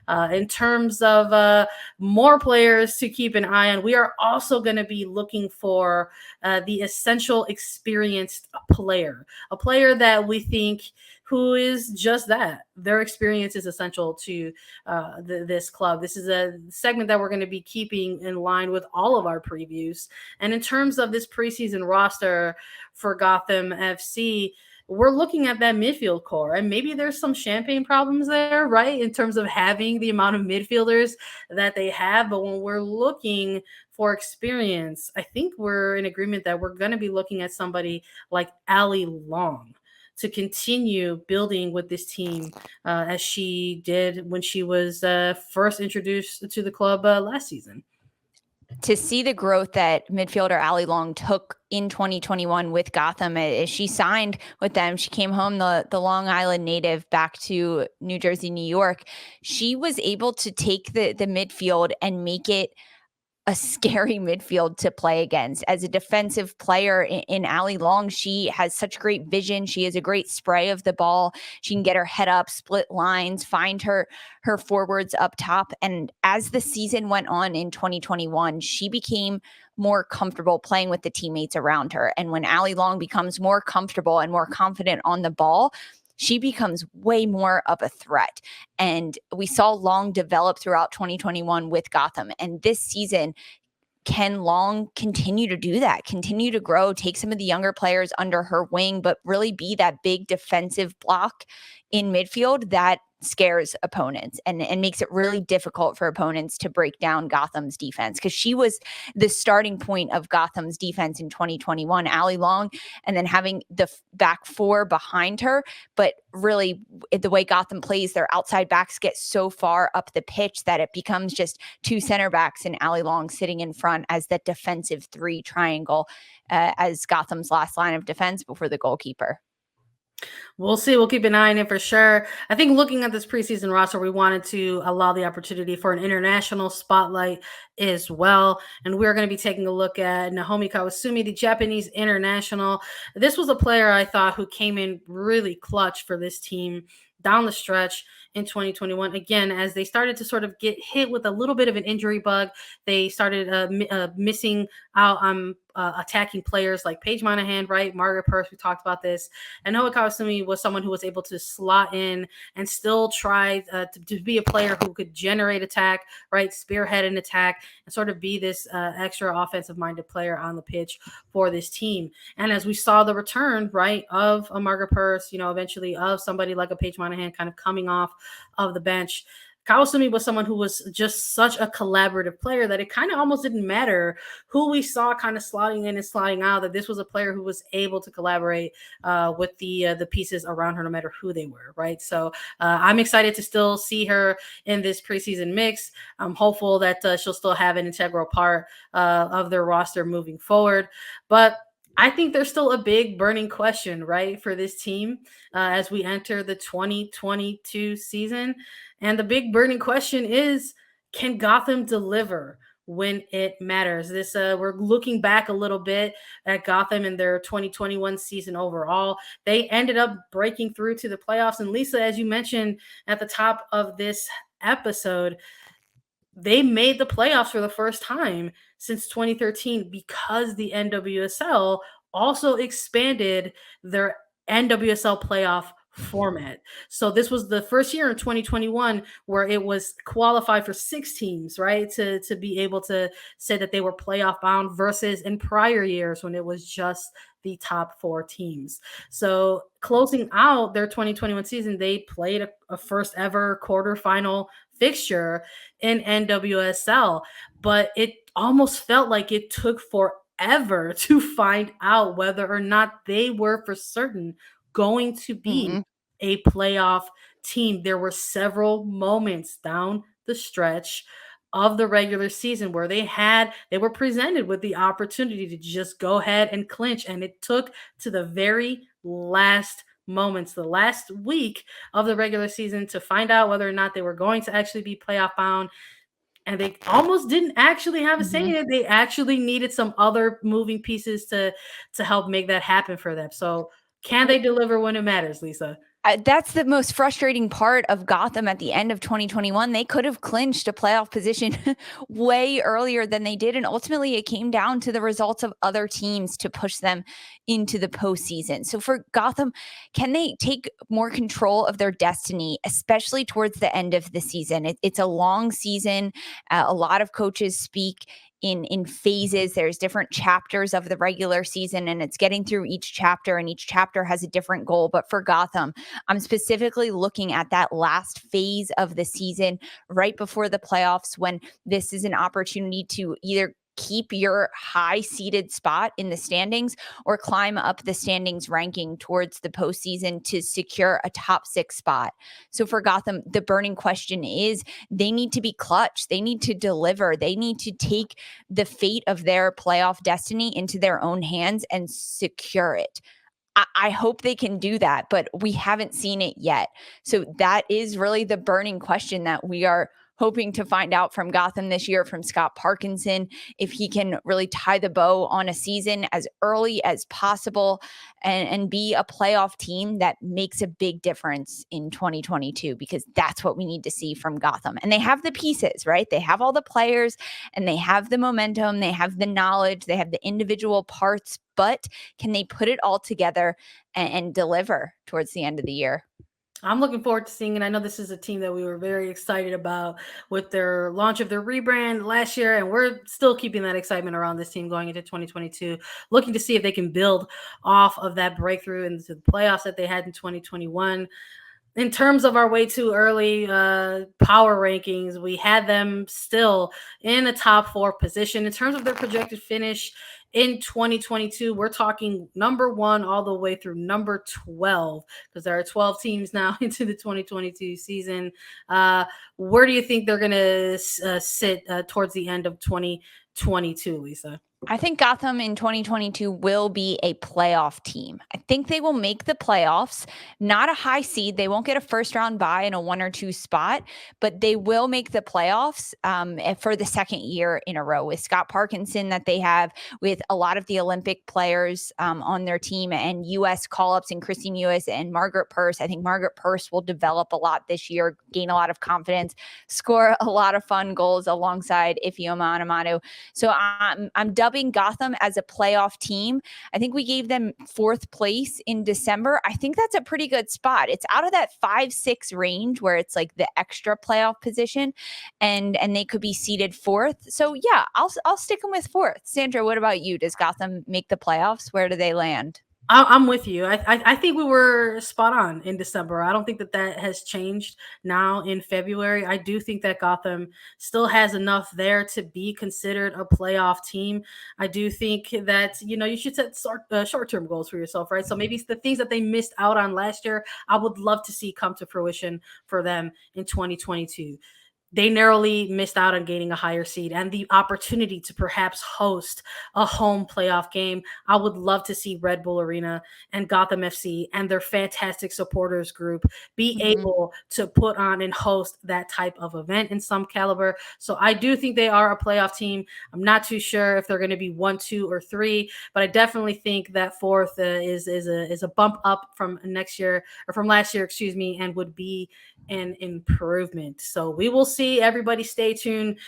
In terms of more players to keep an eye on, we are also going to be looking for the essential experienced player, a player that we think who is just that. Their experience is essential to this club. This is a segment that we're going to be keeping in line with all of our previews. And in terms of this preseason roster for Gotham FC, we're looking at that midfield core, and maybe there's some champagne problems there, right? In terms of having the amount of midfielders that they have. But when we're looking for experience, I think we're in agreement that we're going to be looking at somebody like Ali Long to continue building with this team as she did when she was first introduced to the club last season. To see the growth that midfielder Ali Long took in 2021 with Gotham, as she signed with them, she came home, the Long Island native, back to New Jersey, New York. She was able to take the midfield and make it a scary midfield to play against. As a defensive player in Ali Long, she has such great vision. She has a great spray of the ball. She can get her head up, split lines, find her forwards up top. And as the season went on in 2021, she became more comfortable playing with the teammates around her. And when Ali Long becomes more comfortable and more confident on the ball, she becomes way more of a threat. And we saw Long develop throughout 2021 with Gotham. And this season, can Long continue to do that, continue to grow, take some of the younger players under her wing, but really be that big defensive block in midfield that scares opponents and makes it really difficult for opponents to break down Gotham's defense, because she was the starting point of Gotham's defense in 2021, Ali Long, and then having the back four behind her. But really, the way Gotham plays, their outside backs get so far up the pitch that it becomes just two center backs and Ali Long sitting in front as that defensive three triangle as Gotham's last line of defense before the goalkeeper. We'll see. We'll keep an eye on it for sure. I think looking at this preseason roster, we wanted to allow the opportunity for an international spotlight as well. And we're going to be taking a look at Naomi Kawasumi, the Japanese international. This was a player I thought who came in really clutch for this team down the stretch in 2021. Again, as they started to sort of get hit with a little bit of an injury bug, they started missing out on attacking players like Paige Monahan, right? Margaret Purse, we talked about this. And Naomi Kawasumi was someone who was able to slot in and still try to be a player who could generate attack, right? Spearhead an attack and sort of be this extra offensive-minded player on the pitch for this team. And as we saw the return, right, of a Margaret Purse, eventually of somebody like a Paige Monahan kind of coming off of the bench, Kawasumi was someone who was just such a collaborative player that it kind of almost didn't matter who we saw kind of slotting in and slotting out, that this was a player who was able to collaborate with the pieces around her, no matter who they were, right? So I'm excited to still see her in this preseason mix. I'm hopeful that she'll still have an integral part of their roster moving forward. But I think there's still a big burning question, right, for this team as we enter the 2022 season. And the big burning question is, can Gotham deliver when it matters? We're looking back a little bit at Gotham and their 2021 season overall. They ended up breaking through to the playoffs. And Lisa, as you mentioned at the top of this episode, they made the playoffs for the first time since 2013 because the NWSL also expanded their NWSL playoff format. So this was the first year in 2021 where it was qualified for 6 teams, right? To be able to say that they were playoff bound versus in prior years when it was just the top 4 teams. So closing out their 2021 season, they played a first ever quarterfinal fixture in NWSL, but it almost felt like it took forever to find out whether or not they were for certain going to be a playoff team. There were several moments down the stretch of the regular season where they were presented with the opportunity to just go ahead and clinch, and it took to the very last moments, the last week of the regular season, to find out whether or not they were going to actually be playoff bound. And they almost didn't actually have a say in it. They actually needed some other moving pieces to help make that happen for them. So can they deliver when it matters, Lisa? That's the most frustrating part of Gotham at the end of 2021. They could have clinched a playoff position way earlier than they did. And ultimately, it came down to the results of other teams to push them into the postseason. So for Gotham, can they take more control of their destiny, especially towards the end of the season? It's a long season. A lot of coaches speak in phases. There's different chapters of the regular season, and it's getting through each chapter, and each chapter has a different goal. But for Gotham, I'm specifically looking at that last phase of the season right before the playoffs, when this is an opportunity to either keep your high seeded spot in the standings or climb up the standings ranking towards the postseason to secure a top 6 spot. So for Gotham, the burning question is they need to be clutch. They need to deliver. They need to take the fate of their playoff destiny into their own hands and secure it. I hope they can do that, but we haven't seen it yet. So that is really the burning question that we are hoping to find out from Gotham this year, from Scott Parkinson, if he can really tie the bow on a season as early as possible and be a playoff team that makes a big difference in 2022, because that's what we need to see from Gotham. And they have the pieces, right? They have all the players and they have the momentum, they have the knowledge, they have the individual parts, but can they put it all together and deliver towards the end of the year? I'm looking forward to seeing it. I know this is a team that we were very excited about with their launch of their rebrand last year, and we're still keeping that excitement around this team going into 2022, looking to see if they can build off of that breakthrough into the playoffs that they had in 2021. In terms of our way too early power rankings, we had them still in a top 4 position. In terms of their projected finish in 2022, we're talking number 1 all the way through number 12, because there are 12 teams now into the 2022 season. Where do you think they're going to sit towards the end of 2022, Lisa? I think Gotham in 2022 will be a playoff team. I think they will make the playoffs, not a high seed. They won't get a first round bye in a 1 or 2 spot, but they will make the playoffs for the second year in a row with Scott Parkinson that they have, with a lot of the Olympic players on their team, and U.S. call-ups and Christine Lewis and Margaret Purce. I think Margaret Purce will develop a lot this year, gain a lot of confidence, score a lot of fun goals alongside Ifeoma Onumonu. So I'm dubbing Gotham as a playoff team. I think we gave them 4th place in December. I think that's a pretty good spot. It's out of that 5-6 range where it's like the extra playoff position, and they could be seeded 4th. So yeah, I'll stick them with 4th. Sandra, what about you? Does Gotham make the playoffs? Where do they land? I'm with you. I think we were spot on in December. I don't think that has changed now in February. I do think that Gotham still has enough there to be considered a playoff team. I do think that, you should set short-term goals for yourself, right? So maybe it's the things that they missed out on last year, I would love to see come to fruition for them in 2022. They narrowly missed out on gaining a higher seed and the opportunity to perhaps host a home playoff game. I would love to see Red Bull Arena and Gotham FC and their fantastic supporters group be able to put on and host that type of event in some caliber. So I do think they are a playoff team. I'm not too sure if they're going to be 1, 2, or 3, but I definitely think that 4th is a bump up from next year, or from last year, excuse me, and would be an improvement. So we will see. Everybody stay tuned